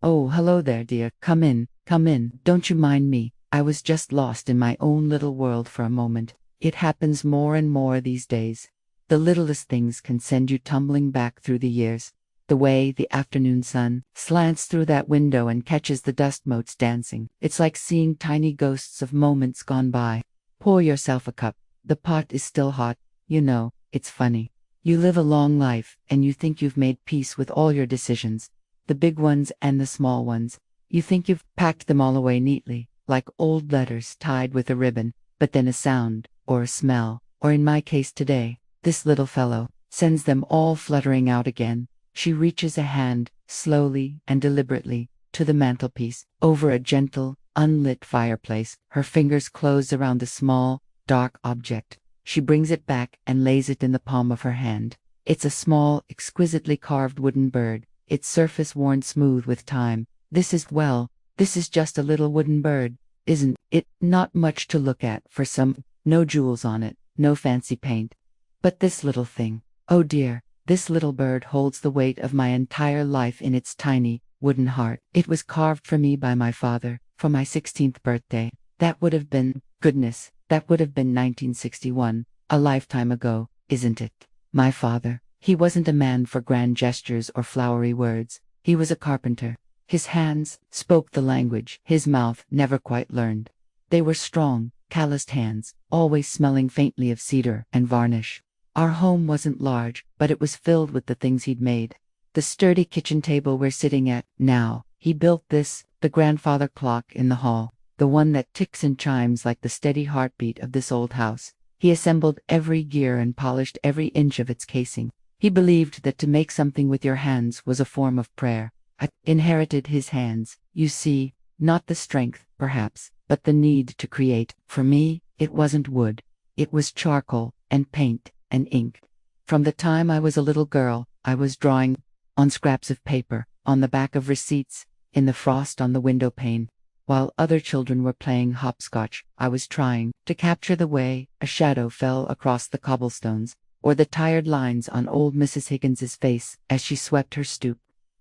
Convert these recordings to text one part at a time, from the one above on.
Oh, hello there, dear. Come in, come in. Don't you mind me. I was just lost in my own little world for a moment. It happens more and more these days. The littlest things can send you tumbling back through the years. The way the afternoon sun slants through that window and catches the dust motes dancing. It's like seeing tiny ghosts of moments gone by. Pour yourself a cup. The pot is still hot. You know, it's funny. You live a long life, and you think you've made peace with all your decisions, the big ones and the small ones. You think you've packed them all away neatly, like old letters tied with a ribbon, but then a sound, or a smell, or in my case today, this little fellow, sends them all fluttering out again. She reaches a hand, slowly and deliberately, to the mantelpiece, over a gentle, unlit fireplace. Her fingers close around the small, dark object. She brings it back and lays it in the palm of her hand. It's a small, exquisitely carved wooden bird, its surface worn smooth with time. This is just a little wooden bird, isn't it? Not much to look at for some, no jewels on it, no fancy paint. But this little thing, oh dear, this little bird holds the weight of my entire life in its tiny, wooden heart. It was carved for me by my father, for my 16th birthday. That would have been, goodness, that would have been 1961, a lifetime ago, isn't it? My father, he wasn't a man for grand gestures or flowery words. He was a carpenter. His hands spoke the language his mouth never quite learned. They were strong, calloused hands, always smelling faintly of cedar and varnish. Our home wasn't large, but it was filled with the things he'd made. The sturdy kitchen table we're sitting at now, he built this, the grandfather clock in the hall, the one that ticks and chimes like the steady heartbeat of this old house. He assembled every gear and polished every inch of its casing. He believed that to make something with your hands was a form of prayer. I inherited his hands, you see, not the strength, perhaps, but the need to create. For me, it wasn't wood. It was charcoal, and paint, and ink. From the time I was a little girl, I was drawing on scraps of paper, on the back of receipts, in the frost on the window pane. While other children were playing hopscotch, I was trying to capture the way a shadow fell across the cobblestones, or the tired lines on old Mrs. Higgins's face as she swept her stoop.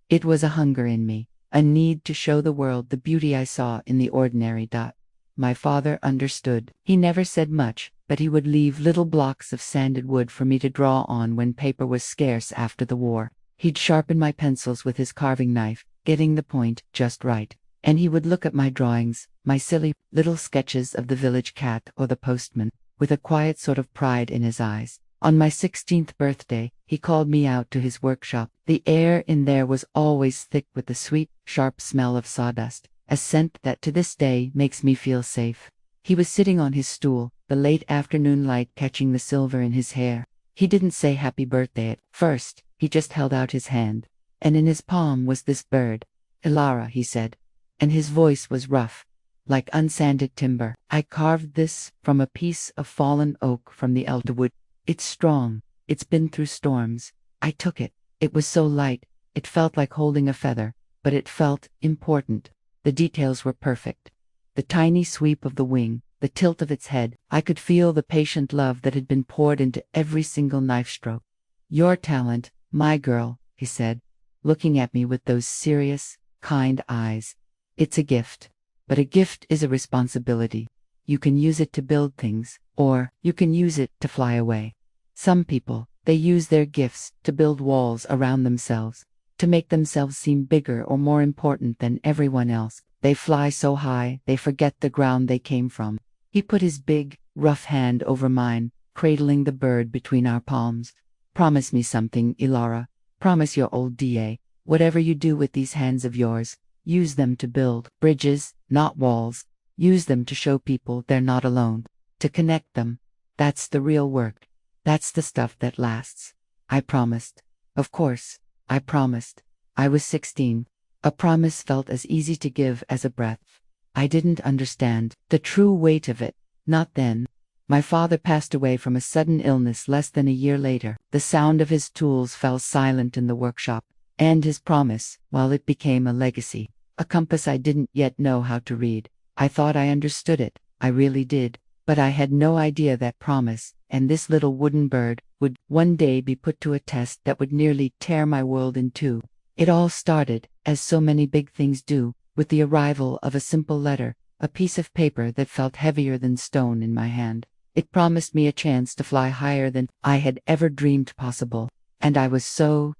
It was a hunger in me, a need to show the world the beauty I saw in the ordinary dot. My father understood. He never said much, but he would leave little blocks of sanded wood for me to draw on when paper was scarce after the war. He'd sharpen my pencils with his carving knife, getting the point just right. And he would look at my drawings, my silly little sketches of the village cat or the postman, with a quiet sort of pride in his eyes. On my 16th birthday, he called me out to his workshop. The air in there was always thick with the sweet, sharp smell of sawdust, a scent that to this day makes me feel safe. He was sitting on his stool, the late afternoon light catching the silver in his hair. He didn't say happy birthday at first, he just held out his hand. And in his palm was this bird. Ilara, he said. And his voice was rough, like unsanded timber. I carved this from a piece of fallen oak from the elderwood. It's strong. It's been through storms. I took it. It was so light. It felt like holding a feather, but it felt important. The details were perfect. The tiny sweep of the wing, the tilt of its head. I could feel the patient love that had been poured into every single knife stroke. Your talent, my girl, he said, looking at me with those serious, kind eyes. It's a gift. But a gift is a responsibility. You can use it to build things, or you can use it to fly away. Some people, they use their gifts to build walls around themselves, to make themselves seem bigger or more important than everyone else. They fly so high, they forget the ground they came from. He put his big, rough hand over mine, cradling the bird between our palms. Promise me something, Ilara. Promise your old DA. Whatever you do with these hands of yours, use them to build bridges, not walls. Use them to show people they're not alone. To connect them. That's the real work. That's the stuff that lasts. I promised. Of course, I promised. I was 16. A promise felt as easy to give as a breath. I didn't understand the true weight of it. Not then. My father passed away from a sudden illness less than a year later. The sound of his tools fell silent in the workshop. And his promise, while it became a legacy, a compass I didn't yet know how to read. I thought I understood it. I really did. But I had no idea that promise, and this little wooden bird, would one day be put to a test that would nearly tear my world in two. It all started, as so many big things do, with the arrival of a simple letter, a piece of paper that felt heavier than stone in my hand. It promised me a chance to fly higher than I had ever dreamed possible, and I was so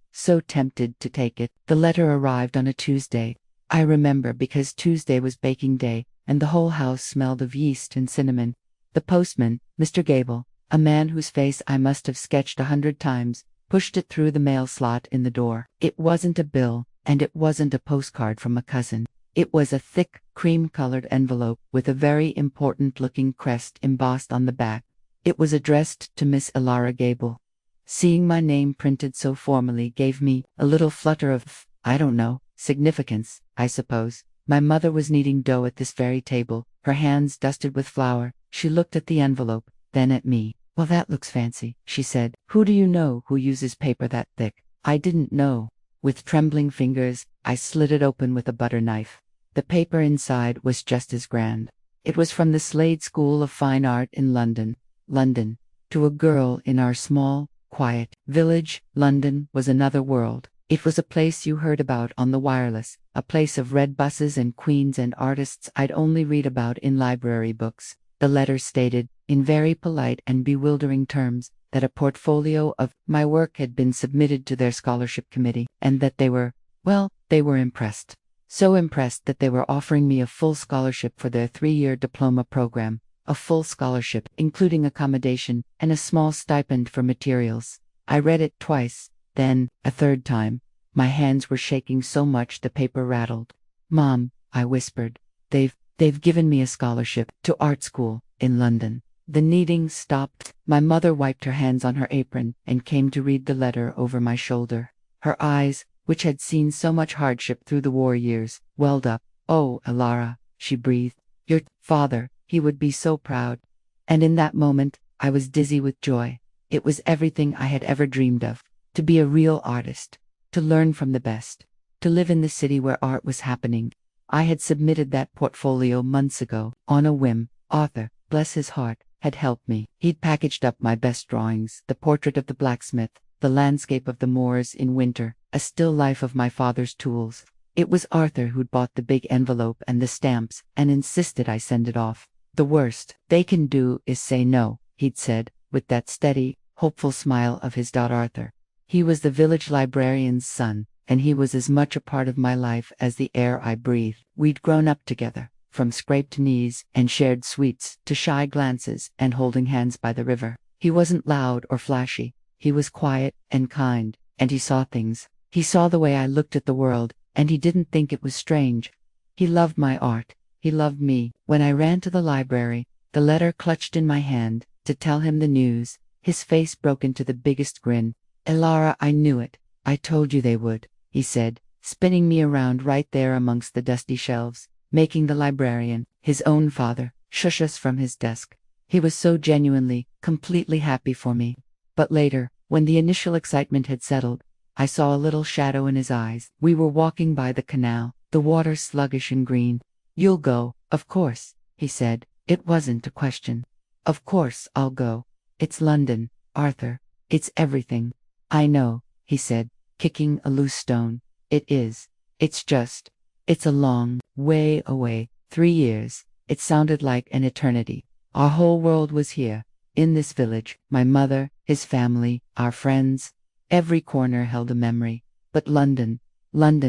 tempted to take it. The letter arrived on a Tuesday. I remember because Tuesday was baking day, and the whole house smelled of yeast and cinnamon. The postman, Mr. Gable, a man whose face I must have sketched 100 times, pushed it through the mail slot in the door. It wasn't a bill, and it wasn't a postcard from a cousin. It was a thick, cream-colored envelope with a very important-looking crest embossed on the back. It was addressed to Miss Elara Gable. Seeing my name printed so formally gave me a little flutter of, I don't know, significance, I suppose. My mother was kneading dough at this very table, her hands dusted with flour. She looked at the envelope, then at me. "Well, that looks fancy," she said. "Who do you know who uses paper that thick?" I didn't know. With trembling fingers, I slid it open with a butter knife. The paper inside was just as grand. It was from the Slade School of Fine Art in London. London. To a girl in our small, quiet village, London was another world. It was a place you heard about on the wireless, a place of red buses and queens and artists I'd only read about in library books. The letter stated, in very polite and bewildering terms, that a portfolio of my work had been submitted to their scholarship committee, and that they were impressed. So impressed that they were offering me a full scholarship for their 3-year diploma program, a full scholarship, including accommodation, and a small stipend for materials. I read it twice, then, a third time. My hands were shaking so much the paper rattled. "Mom," I whispered, they've given me a scholarship to art school in London." The kneading stopped. My mother wiped her hands on her apron and came to read the letter over my shoulder. Her eyes, which had seen so much hardship through the war years, welled up. "Oh, Elara," she breathed. "Your father, he would be so proud." And in that moment, I was dizzy with joy. It was everything I had ever dreamed of. To be a real artist. To learn from the best. To live in the city where art was happening. I had submitted that portfolio months ago, on a whim. Arthur, bless his heart, had helped me. He'd packaged up my best drawings, the portrait of the blacksmith, the landscape of the moors in winter, a still life of my father's tools. It was Arthur who'd bought the big envelope and the stamps and insisted I send it off. "The worst they can do is say no," he'd said, with that steady, hopeful smile of his. Arthur. He was the village librarian's son, and he was as much a part of my life as the air I breathed. We'd grown up together, from scraped knees and shared sweets to shy glances and holding hands by the river. He wasn't loud or flashy. He was quiet and kind, and he saw things. He saw the way I looked at the world, and he didn't think it was strange. He loved my art. He loved me. When I ran to the library, the letter clutched in my hand, to tell him the news, his face broke into the biggest grin. "Elara, I knew it. I told you they would," he said, spinning me around right there amongst the dusty shelves, making the librarian, his own father, shush us from his desk. He was so genuinely, completely happy for me. But later, when the initial excitement had settled, I saw a little shadow in his eyes. We were walking by the canal, the water sluggish and green. "You'll go, of course," he said. It wasn't a question. "Of course I'll go. It's London, Arthur. It's everything." "I know," he said, kicking a loose stone. "It is. It's a long way away. 3 years. It sounded like an eternity. Our whole world was here, in this village. My mother, his family, our friends. Every corner held a memory. But London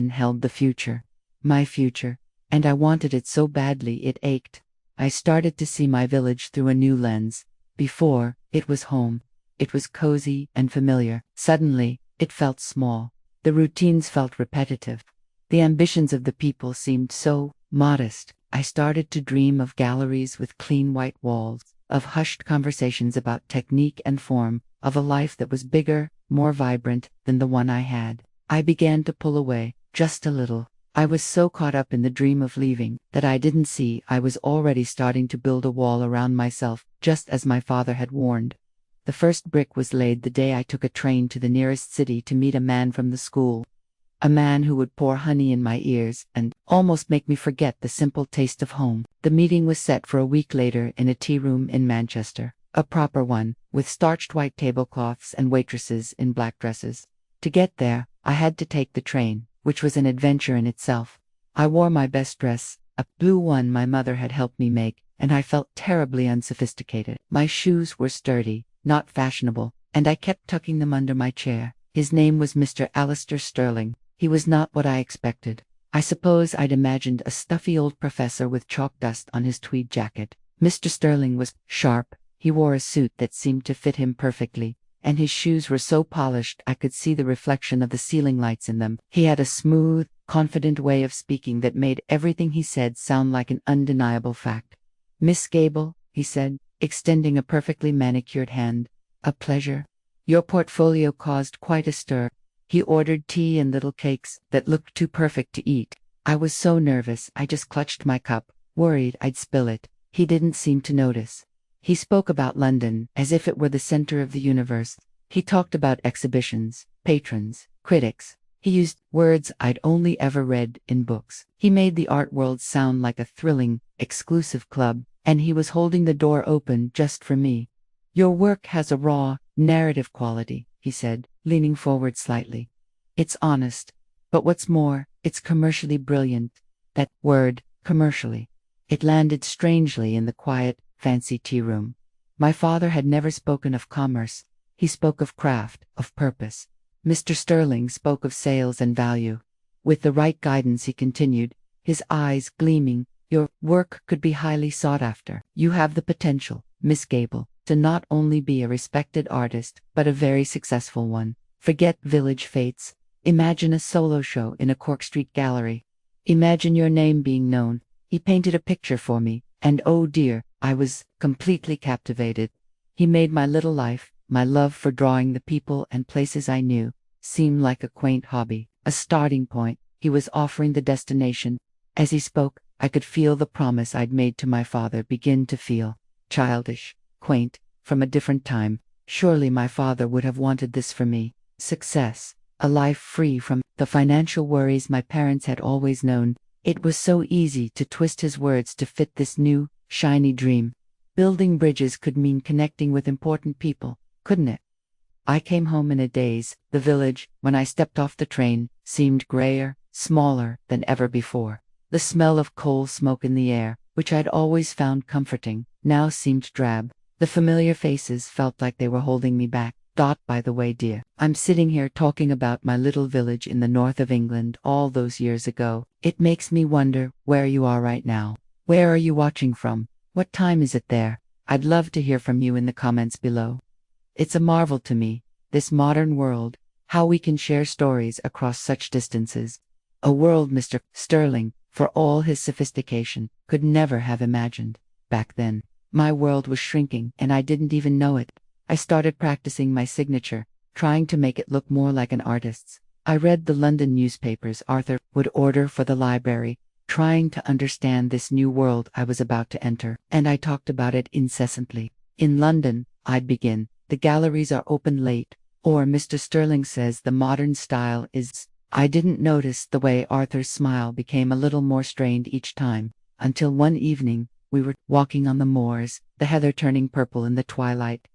held the future. My future. And I wanted it so badly it ached. I started to see my village through a new lens. Before, it was home. It was cozy and familiar. Suddenly, it felt small. The routines felt repetitive. The ambitions of the people seemed so modest. I started to dream of galleries with clean white walls, of hushed conversations about technique and form, of a life that was bigger, more vibrant than the one I had. I began to pull away, just a little. I was so caught up in the dream of leaving that I didn't see I was already starting to build a wall around myself, just as my father had warned. The first brick was laid the day I took a train to the nearest city to meet a man from the school. A man who would pour honey in my ears and almost make me forget the simple taste of home. The meeting was set for a week later in a tea room in Manchester, a proper one, with starched white tablecloths and waitresses in black dresses. To get there, I had to take the train, which was an adventure in itself. I wore my best dress, a blue one my mother had helped me make, and I felt terribly unsophisticated. My shoes were sturdy, not fashionable, and I kept tucking them under my chair. His name was Mr. Alistair Sterling. He was not what I expected. I suppose I'd imagined a stuffy old professor with chalk dust on his tweed jacket. Mr. Sterling was sharp. He wore a suit that seemed to fit him perfectly, and his shoes were so polished I could see the reflection of the ceiling lights in them. He had a smooth, confident way of speaking that made everything he said sound like an undeniable fact. "Miss Gable," he said, extending a perfectly manicured hand. "A pleasure." Your portfolio caused quite a stir. He ordered tea and little cakes that looked too perfect to eat. I was so nervous I just clutched my cup, worried I'd spill it. He didn't seem to notice. He spoke about London as if it were the center of the universe. He talked about exhibitions, patrons, critics. He used words I'd only ever read in books. He made the art world sound like a thrilling, exclusive club, and he was holding the door open just for me. "Your work has a raw, narrative quality," he said, leaning forward slightly. "It's honest, but what's more, it's commercially brilliant." That word, commercially. It landed strangely in the quiet, fancy tea room. My father had never spoken of commerce. He spoke of craft, of purpose. Mr. Sterling spoke of sales and value. With the right guidance, he continued, his eyes gleaming, "Your work could be highly sought after. You have the potential, Miss Gable, to not only be a respected artist, but a very successful one. Forget village fates. Imagine a solo show in a Cork Street gallery. Imagine your name being known." He painted a picture for me, and oh dear, I was completely captivated. He made my little life, my love for drawing the people and places I knew, seem like a quaint hobby, a starting point. He was offering the destination. As he spoke, I could feel the promise I'd made to my father begin to feel childish, quaint, from a different time. Surely my father would have wanted this for me. Success, a life free from the financial worries my parents had always known. It was so easy to twist his words to fit this new, shiny dream. Building bridges could mean connecting with important people, couldn't it? I came home in a daze. The village, when I stepped off the train, seemed grayer, smaller than ever before. The smell of coal smoke in the air, which I'd always found comforting, now seemed drab. The familiar faces felt like they were holding me back. By the way, dear, I'm sitting here talking about my little village in the north of England all those years ago. It makes me wonder where you are right now. Where are you watching from? What time is it there? I'd love to hear from you in the comments below. It's a marvel to me, this modern world, how we can share stories across such distances. A world Mr. Sterling, for all his sophistication, could never have imagined. Back then, my world was shrinking and I didn't even know it. I started practicing my signature, trying to make it look more like an artist's. I read the London newspapers Arthur would order for the library, trying to understand this new world I was about to enter, and I talked about it incessantly. "In London," I'd begin, "the galleries are open late," or "Mr. Sterling says the modern style is—" I didn't notice the way Arthur's smile became a little more strained each time, until one evening, we were walking on the moors, the heather turning purple in the twilight.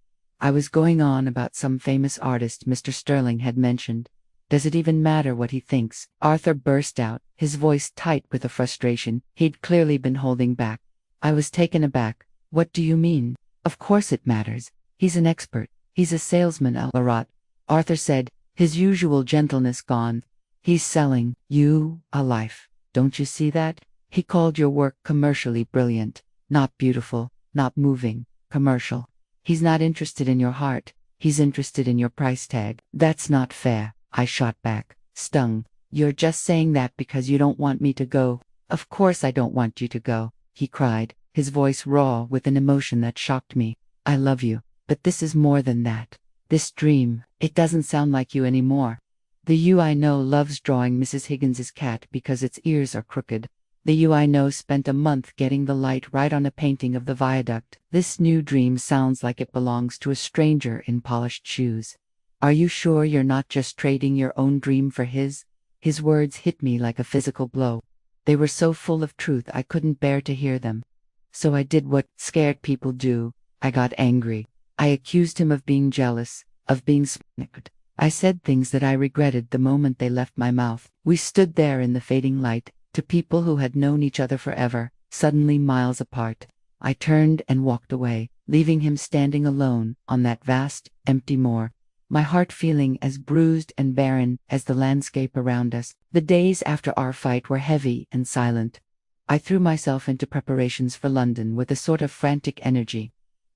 I was going on about some famous artist Mr. Sterling had mentioned. "Does it even matter what he thinks?" Arthur burst out, his voice tight with a frustration he'd clearly been holding back. I was taken aback. "What do you mean?" "Of course it matters. He's an expert. He's a salesman a la rot," Arthur said, his usual gentleness gone. "He's selling you a life. Don't you see that? He called your work commercially brilliant. Not beautiful, not moving, commercial. He's not interested in your heart, he's interested in your price tag." "That's not fair," I shot back, stung. "You're just saying that because you don't want me to go." "Of course I don't want you to go," he cried, his voice raw with an emotion that shocked me. "I love you, but this is more than that. This dream, it doesn't sound like you anymore. The you I know loves drawing Mrs. Higgins's cat because its ears are crooked. The you I know spent a month getting the light right on a painting of the viaduct. This new dream sounds like it belongs to a stranger in polished shoes. Are you sure you're not just trading your own dream for his?" His words hit me like a physical blow. They were so full of truth I couldn't bear to hear them. So I did what scared people do. I got angry. I accused him of being jealous, of being cynical. I said things that I regretted the moment they left my mouth. We stood there in the fading light, to people who had known each other forever, suddenly miles apart. I turned and walked away, leaving him standing alone on that vast, empty moor, my heart feeling as bruised and barren as the landscape around us. The days after our fight were heavy and silent. I threw myself into preparations for London with a sort of frantic energy,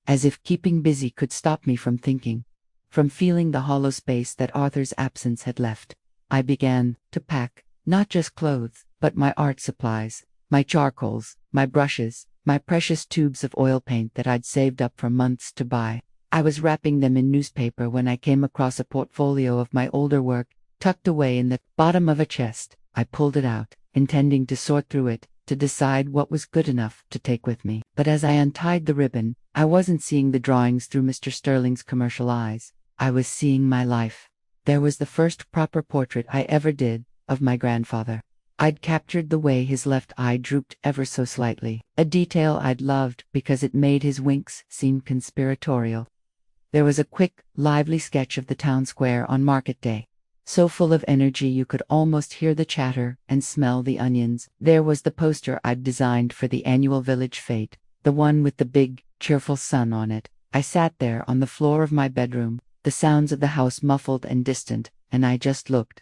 as if keeping busy could stop me from thinking, from feeling the hollow space that Arthur's absence had left. I began to pack, not just clothes, but my art supplies, my charcoals, my brushes, my precious tubes of oil paint that I'd saved up for months to buy. I was wrapping them in newspaper when I came across a portfolio of my older work, tucked away in the bottom of a chest. I pulled it out, intending to sort through it, to decide what was good enough to take with me. But as I untied the ribbon, I wasn't seeing the drawings through Mr. Sterling's commercial eyes. I was seeing my life. There was the first proper portrait I ever did of my grandfather. I'd captured the way his left eye drooped ever so slightly, a detail I'd loved because it made his winks seem conspiratorial. There was a quick, lively sketch of the town square on market day, so full of energy you could almost hear the chatter and smell the onions. There was the poster I'd designed for the annual village fete, the one with the big, cheerful sun on it. I sat there on the floor of my bedroom, the sounds of the house muffled and distant, and I just looked.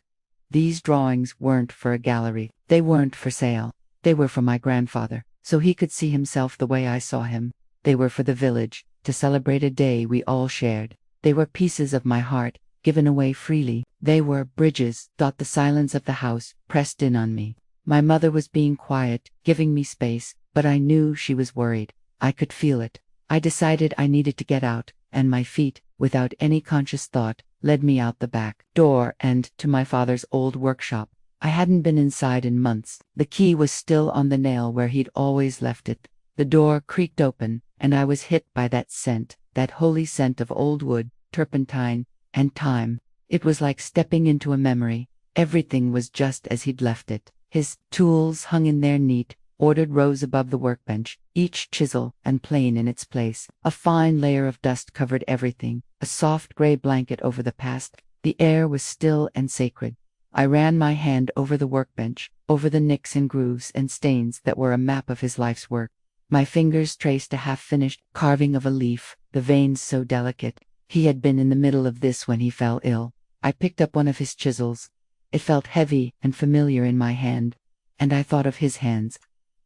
These drawings weren't for a gallery. They weren't for sale. They were for my grandfather, so he could see himself the way I saw him. They were for the village, to celebrate a day we all shared. They were pieces of my heart, given away freely. They were bridges. The silence of the house pressed in on me. My mother was being quiet, giving me space, but I knew she was worried. I could feel it. I decided I needed to get out, and my feet, without any conscious thought, led me out the back door and to my father's old workshop. I hadn't been inside in months. The key was still on the nail where he'd always left it. The door creaked open, and I was hit by that scent, that holy scent of old wood, turpentine, and time. It was like stepping into a memory. Everything was just as he'd left it. His tools hung in their neat, ordered rows above the workbench, each chisel and plane in its place. A fine layer of dust covered everything, a soft gray blanket over the past. The air was still and sacred. I ran my hand over the workbench, over the nicks and grooves and stains that were a map of his life's work. My fingers traced a half-finished carving of a leaf, the veins so delicate. He had been in the middle of this when he fell ill. I picked up one of his chisels. It felt heavy and familiar in my hand, and I thought of his hands.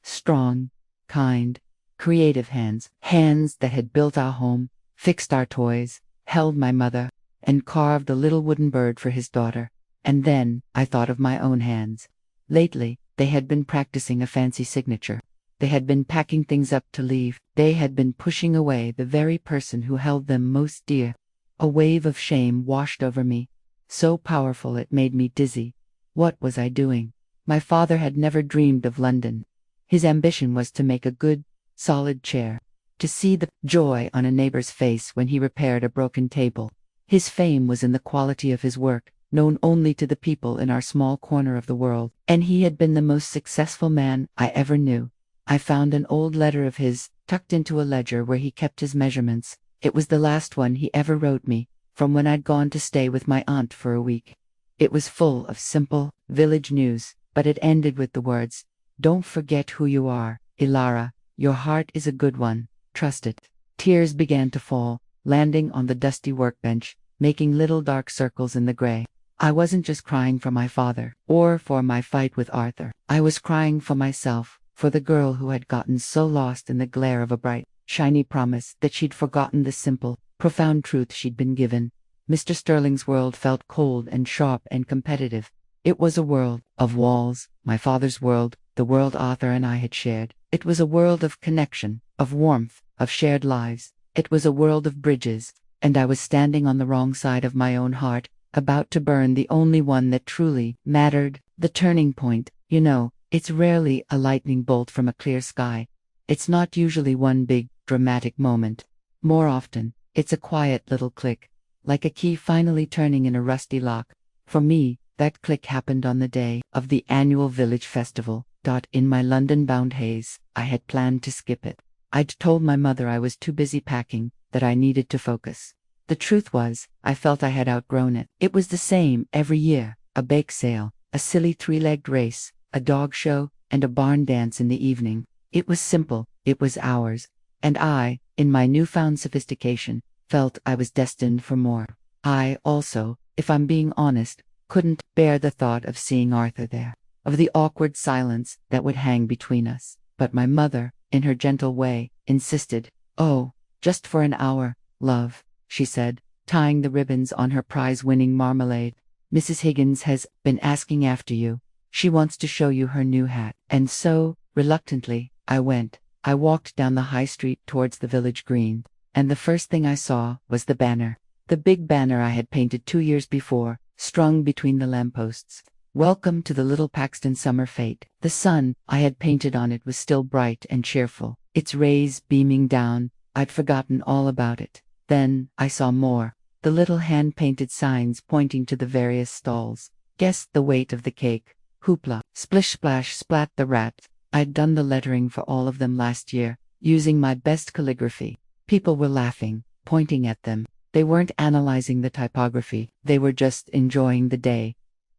Strong, kind, creative hands. Hands that had built our home, fixed our toys, held my mother, and carved a little wooden bird for his daughter. And then I thought of my own hands. Lately, they had been practicing a fancy signature. They had been packing things up to leave. They had been pushing away the very person who held them most dear. A wave of shame washed over me, so powerful it made me dizzy. What was I doing? My father had never dreamed of London. His ambition was to make a good, solid chair, to see the joy on a neighbor's face when he repaired a broken table. His fame was in the quality of his work, known only to the people in our small corner of the world, and he had been the most successful man I ever knew. I found an old letter of his, tucked into a ledger where he kept his measurements. It was the last one he ever wrote me, from when I'd gone to stay with my aunt for a week. It was full of simple, village news, but it ended with the words, "Don't forget who you are, Ilara. Your heart is a good one. Trust it." Tears began to fall, landing on the dusty workbench, making little dark circles in the gray. I wasn't just crying for my father, or for my fight with Arthur. I was crying for myself, for the girl who had gotten so lost in the glare of a bright, shiny promise that she'd forgotten the simple, profound truth she'd been given. Mr. Sterling's world felt cold and sharp and competitive. It was a world of walls, my father's world, the world Arthur and I had shared. It was a world of connection, of warmth, of shared lives. It was a world of bridges, and I was standing on the wrong side of my own heart, about to burn the only one that truly mattered. The turning point, you know, it's rarely a lightning bolt from a clear sky. It's not usually one big, dramatic moment. More often, it's a quiet little click, like a key finally turning in a rusty lock. For me, that click happened on the day of the annual village festival. In my London-bound haze, I had planned to skip it. I'd told my mother I was too busy packing, that I needed to focus. The truth was, I felt I had outgrown it. It was the same every year: a bake sale, a silly three-legged race, a dog show, and a barn dance in the evening. It was simple, it was ours, and I, in my newfound sophistication, felt I was destined for more. I also, if I'm being honest, couldn't bear the thought of seeing Arthur there, of the awkward silence that would hang between us. But my mother, in her gentle way, insisted. "Oh, just for an hour, love," she said, tying the ribbons on her prize-winning marmalade. "Mrs. Higgins has been asking after you. She wants to show you her new hat." And so, reluctantly, I went. I walked down the high street towards the village green, and the first thing I saw was the banner. The big banner I had painted 2 years before, strung between the lampposts. "Welcome to the Little Paxton Summer Fete." The sun I had painted on it was still bright and cheerful, its rays beaming down. I'd forgotten all about it. Then I saw more. The little hand-painted signs pointing to the various stalls. "Guess the weight of the cake." "Hoopla." "Splish splash splat the rat." I'd done the lettering for all of them last year, using my best calligraphy. People were laughing, pointing at them. They weren't analyzing the typography, they were just enjoying the day.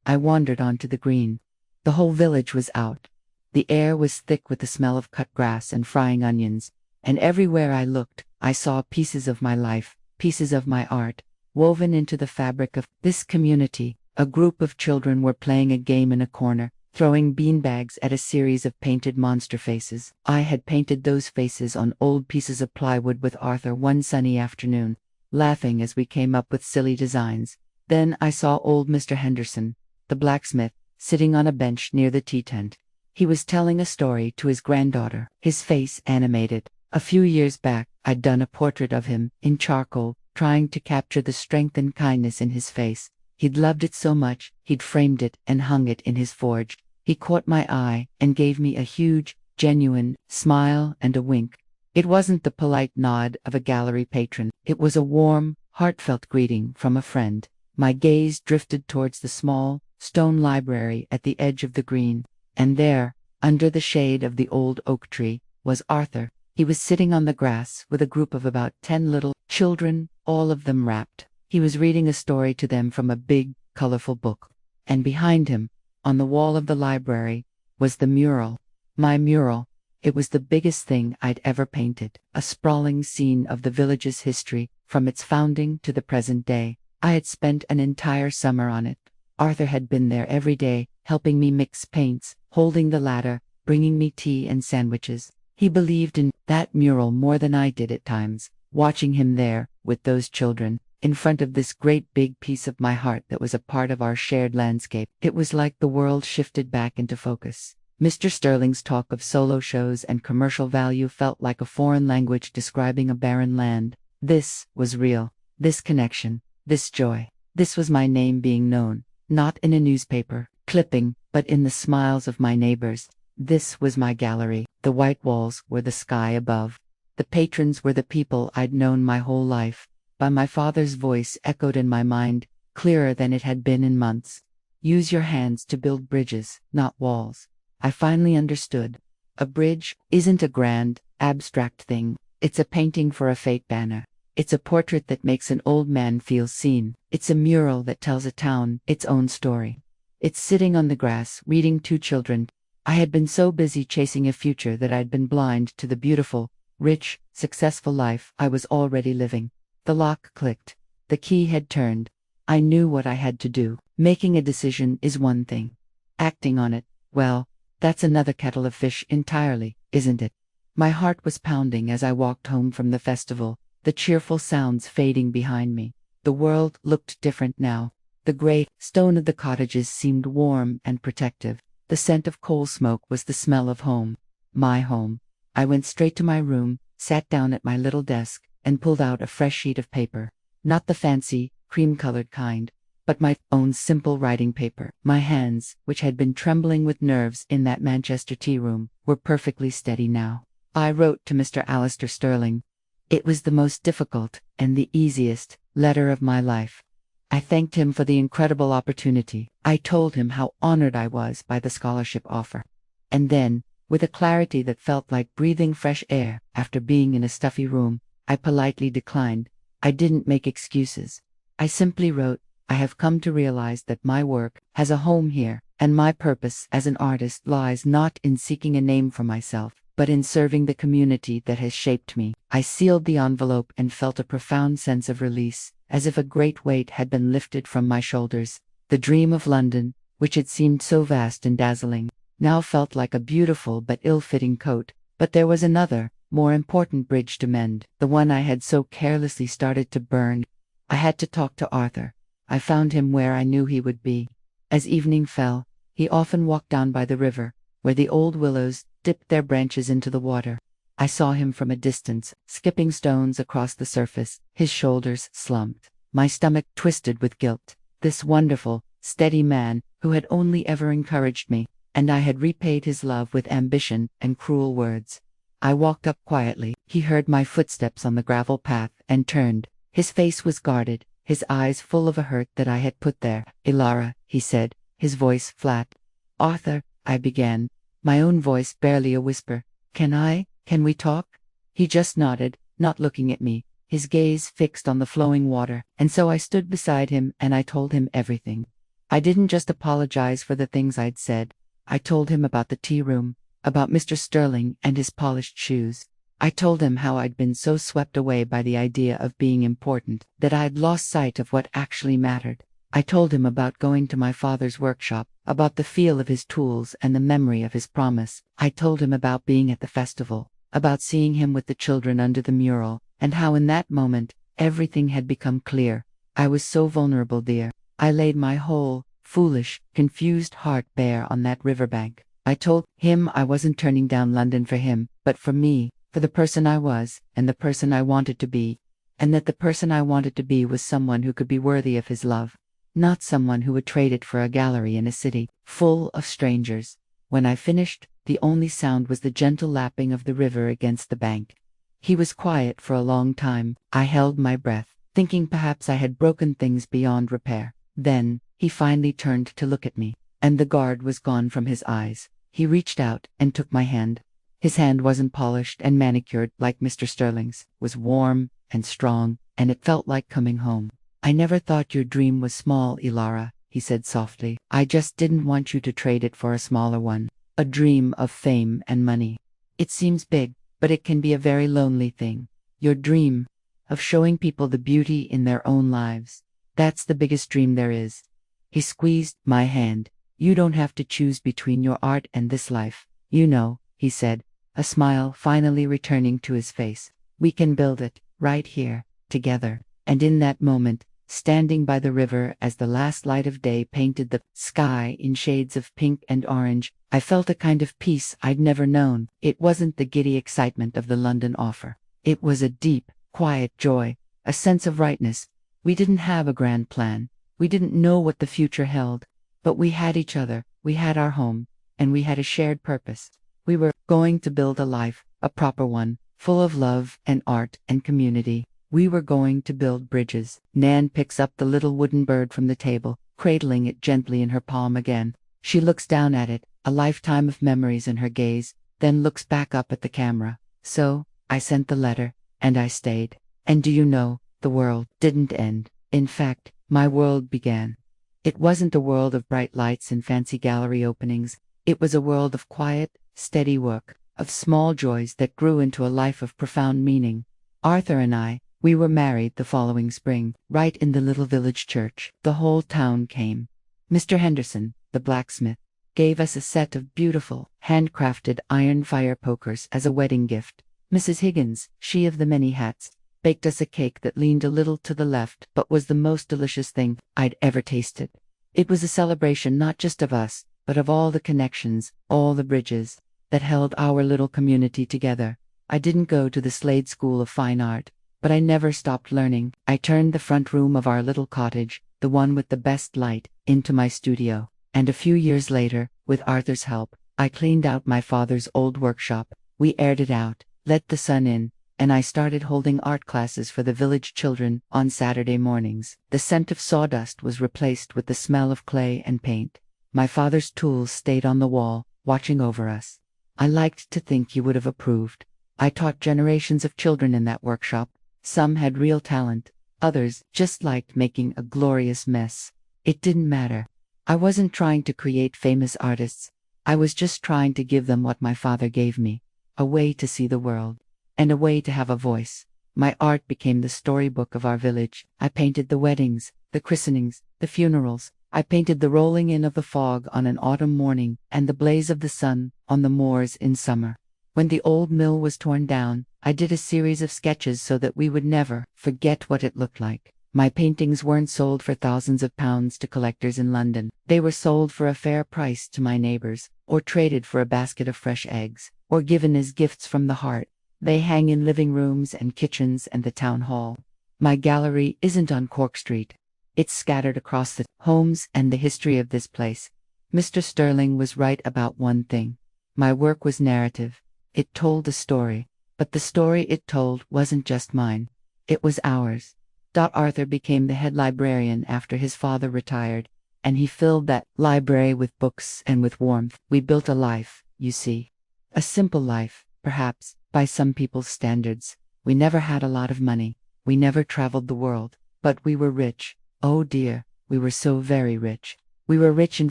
I wandered onto the green. The whole village was out. The air was thick with the smell of cut grass and frying onions, and everywhere I looked, I saw pieces of my life, pieces of my art, woven into the fabric of this community. A group of children were playing a game in a corner, throwing beanbags at a series of painted monster faces. I had painted those faces on old pieces of plywood with Arthur one sunny afternoon, laughing as we came up with silly designs. Then I saw old Mr. Henderson, the blacksmith, sitting on a bench near the tea tent. He was telling a story to his granddaughter, his face animated. A few years back, I'd done a portrait of him, in charcoal, trying to capture the strength and kindness in his face. He'd loved it so much, he'd framed it and hung it in his forge. He caught my eye and gave me a huge, genuine smile and a wink. It wasn't the polite nod of a gallery patron. It was a warm, heartfelt greeting from a friend. My gaze drifted towards the small, stone library at the edge of the green, and there, under the shade of the old oak tree, was Arthur. He was sitting on the grass with a group of about 10 little children, all of them wrapped. He was reading a story to them from a big, colorful book. And behind him, on the wall of the library, was the mural. My mural. It was the biggest thing I'd ever painted, a sprawling scene of the village's history, from its founding to the present day. I had spent an entire summer on it. Arthur had been there every day, helping me mix paints, holding the ladder, bringing me tea and sandwiches. He believed in that mural more than I did at times, watching him there, with those children, in front of this great big piece of my heart that was a part of our shared landscape. It was like the world shifted back into focus. Mr. Sterling's talk of solo shows and commercial value felt like a foreign language describing a barren land. This was real. This connection. This joy. This was my name being known, not in a newspaper clipping, but in the smiles of my neighbors. This was my gallery. The white walls were the sky above. The patrons were the people I'd known my whole life. By my father's voice echoed in my mind, clearer than it had been in months. "Use your hands to build bridges, not walls." I finally understood. A bridge isn't a grand, abstract thing. It's a painting for a fate banner. It's a portrait that makes an old man feel seen. It's a mural that tells a town its own story. It's sitting on the grass, reading to children. I had been so busy chasing a future that I'd been blind to the beautiful, rich, successful life I was already living. The lock clicked. The key had turned. I knew what I had to do. Making a decision is one thing. Acting on it, well, that's another kettle of fish entirely, isn't it? My heart was pounding as I walked home from the festival, the cheerful sounds fading behind me. The world looked different now. The gray stone of the cottages seemed warm and protective. The scent of coal smoke was the smell of home. My home. I went straight to my room, sat down at my little desk, and pulled out a fresh sheet of paper. Not the fancy, cream-colored kind, but my own simple writing paper. My hands, which had been trembling with nerves in that Manchester tea room, were perfectly steady now. I wrote to Mr. Alistair Sterling. It was the most difficult, and the easiest, letter of my life. I thanked him for the incredible opportunity. I told him how honored I was by the scholarship offer. And then, with a clarity that felt like breathing fresh air after being in a stuffy room, I politely declined. I didn't make excuses. I simply wrote, I have come to realize that my work has a home here, and my purpose as an artist lies not in seeking a name for myself, but in serving the community that has shaped me. I sealed the envelope and felt a profound sense of release, as if a great weight had been lifted from my shoulders. The dream of London, which had seemed so vast and dazzling, now felt like a beautiful but ill-fitting coat. But there was another, more important bridge to mend, the one I had so carelessly started to burn. I had to talk to Arthur. I found him where I knew he would be. As evening fell, he often walked down by the river, where the old willows dipped their branches into the water. I saw him from a distance, skipping stones across the surface, his shoulders slumped, my stomach twisted with guilt. This wonderful, steady man, who had only ever encouraged me, and I had repaid his love with ambition and cruel words. I walked up quietly. He heard my footsteps on the gravel path and turned. His face was guarded, his eyes full of a hurt that I had put there. "Ilara," he said, his voice flat. "Arthur," I began, my own voice barely a whisper. Can we talk?" He just nodded, not looking at me, his gaze fixed on the flowing water, and so I stood beside him and I told him everything. I didn't just apologize for the things I'd said. I told him about the tea room, about Mr. Sterling and his polished shoes. I told him how I'd been so swept away by the idea of being important that I'd lost sight of what actually mattered. I told him about going to my father's workshop, about the feel of his tools and the memory of his promise. I told him about being at the festival, about seeing him with the children under the mural, and how in that moment, everything had become clear. I was so vulnerable, dear. I laid my whole, foolish, confused heart bare on that riverbank. I told him I wasn't turning down London for him, but for me, for the person I was, and the person I wanted to be, and that the person I wanted to be was someone who could be worthy of his love, not someone who would trade it for a gallery in a city full of strangers. When I finished, the only sound was the gentle lapping of the river against the bank. He was quiet for a long time. I held my breath, thinking perhaps I had broken things beyond repair. Then, he finally turned to look at me, and the guard was gone from his eyes. He reached out and took my hand. His hand wasn't polished and manicured like Mr. Sterling's, was warm and strong, and it felt like coming home. "I never thought your dream was small, Ilara," he said softly. "I just didn't want you to trade it for a smaller one. A dream of fame and money. It seems big, but it can be a very lonely thing. Your dream of showing people the beauty in their own lives. That's the biggest dream there is." He squeezed my hand. "You don't have to choose between your art and this life. You know," he said, a smile finally returning to his face. "We can build it, right here, together." And in that moment, standing by the river as the last light of day painted the sky in shades of pink and orange, I felt a kind of peace I'd never known. It wasn't the giddy excitement of the London offer. It was a deep, quiet joy, a sense of rightness. We didn't have a grand plan. We didn't know what the future held. But we had each other, we had our home, and we had a shared purpose. We were going to build a life, a proper one, full of love and art and community. We were going to build bridges. Nan picks up the little wooden bird from the table, cradling it gently in her palm again. She looks down at it, a lifetime of memories in her gaze, then looks back up at the camera. So, I sent the letter, and I stayed. And do you know, the world didn't end. In fact, my world began. It wasn't a world of bright lights and fancy gallery openings. It was a world of quiet, steady work, of small joys that grew into a life of profound meaning. Arthur and we were married the following spring, right in the little village church. The whole town came. Mr. Henderson, the blacksmith, gave us a set of beautiful, handcrafted iron fire pokers as a wedding gift. Mrs. Higgins, she of the many hats, baked us a cake that leaned a little to the left but was the most delicious thing I'd ever tasted. It was a celebration not just of us, but of all the connections, all the bridges, that held our little community together. I didn't go to the Slade School of Fine Art, but I never stopped learning. I turned the front room of our little cottage, the one with the best light, into my studio. And a few years later, with Arthur's help, I cleaned out my father's old workshop. We aired it out, let the sun in, and I started holding art classes for the village children on Saturday mornings. The scent of sawdust was replaced with the smell of clay and paint. My father's tools stayed on the wall, watching over us. I liked to think he would have approved. I taught generations of children in that workshop, Some had real talent, others just liked making a glorious mess. It didn't matter. I wasn't trying to create famous artists. I was just trying to give them what my father gave me, a way to see the world, and a way to have a voice. My art became the storybook of our village. I painted the weddings, the christenings, the funerals. I painted the rolling in of the fog on an autumn morning and the blaze of the sun on the moors in summer. When the old mill was torn down, I did a series of sketches so that we would never forget what it looked like. My paintings weren't sold for thousands of pounds to collectors in London. They were sold for a fair price to my neighbors, or traded for a basket of fresh eggs, or given as gifts from the heart. They hang in living rooms and kitchens and the town hall. My gallery isn't on Cork Street. It's scattered across the homes and the history of this place. Mr. Sterling was right about one thing. My work was narrative. It told a story. But the story it told wasn't just mine. It was ours. Arthur became the head librarian after his father retired, and he filled that library with books and with warmth. We built a life, you see. A simple life, perhaps, by some people's standards. We never had a lot of money. We never traveled the world. But we were rich. Oh dear, we were so very rich. We were rich in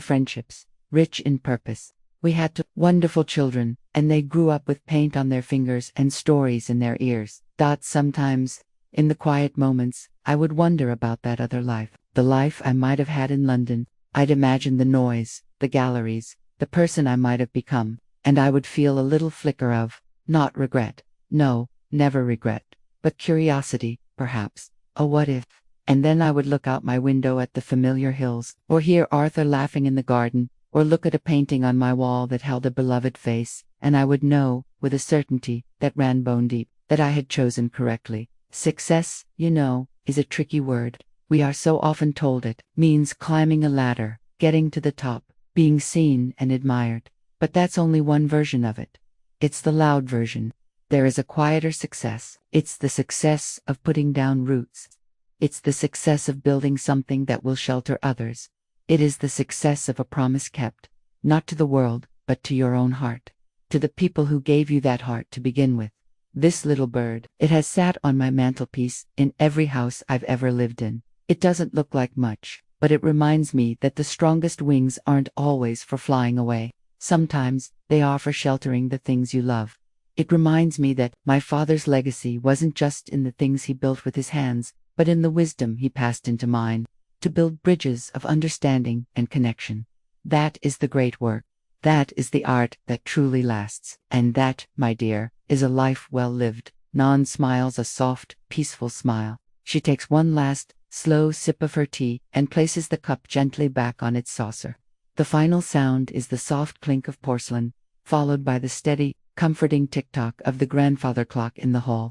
friendships, rich in purpose. We had two wonderful children, and they grew up with paint on their fingers and stories in their ears. Sometimes, in the quiet moments, I would wonder about that other life, the life I might have had in London. I'd imagine the noise, the galleries, the person I might have become, and I would feel a little flicker of, not regret, no, never regret, but curiosity, perhaps, a what if. And then I would look out my window at the familiar hills, or hear Arthur laughing in the garden, or look at a painting on my wall that held a beloved face, and I would know, with a certainty that ran bone deep, that I had chosen correctly. Success, you know, is a tricky word. We are so often told it means climbing a ladder, getting to the top, being seen and admired. But that's only one version of it. It's the loud version. There is a quieter success. It's the success of putting down roots. It's the success of building something that will shelter others. It is the success of a promise kept, not to the world, but to your own heart, to the people who gave you that heart to begin with. This little bird, it has sat on my mantelpiece in every house I've ever lived in. It doesn't look like much, but it reminds me that the strongest wings aren't always for flying away. Sometimes, they are for sheltering the things you love. It reminds me that my father's legacy wasn't just in the things he built with his hands, but in the wisdom he passed into mine, to build bridges of understanding and connection. That is the great work. That is the art that truly lasts. And that, my dear, is a life well lived. Non smiles a soft, peaceful smile. She takes one last, slow sip of her tea and places the cup gently back on its saucer. The final sound is the soft clink of porcelain, followed by the steady, comforting tick-tock of the grandfather clock in the hall.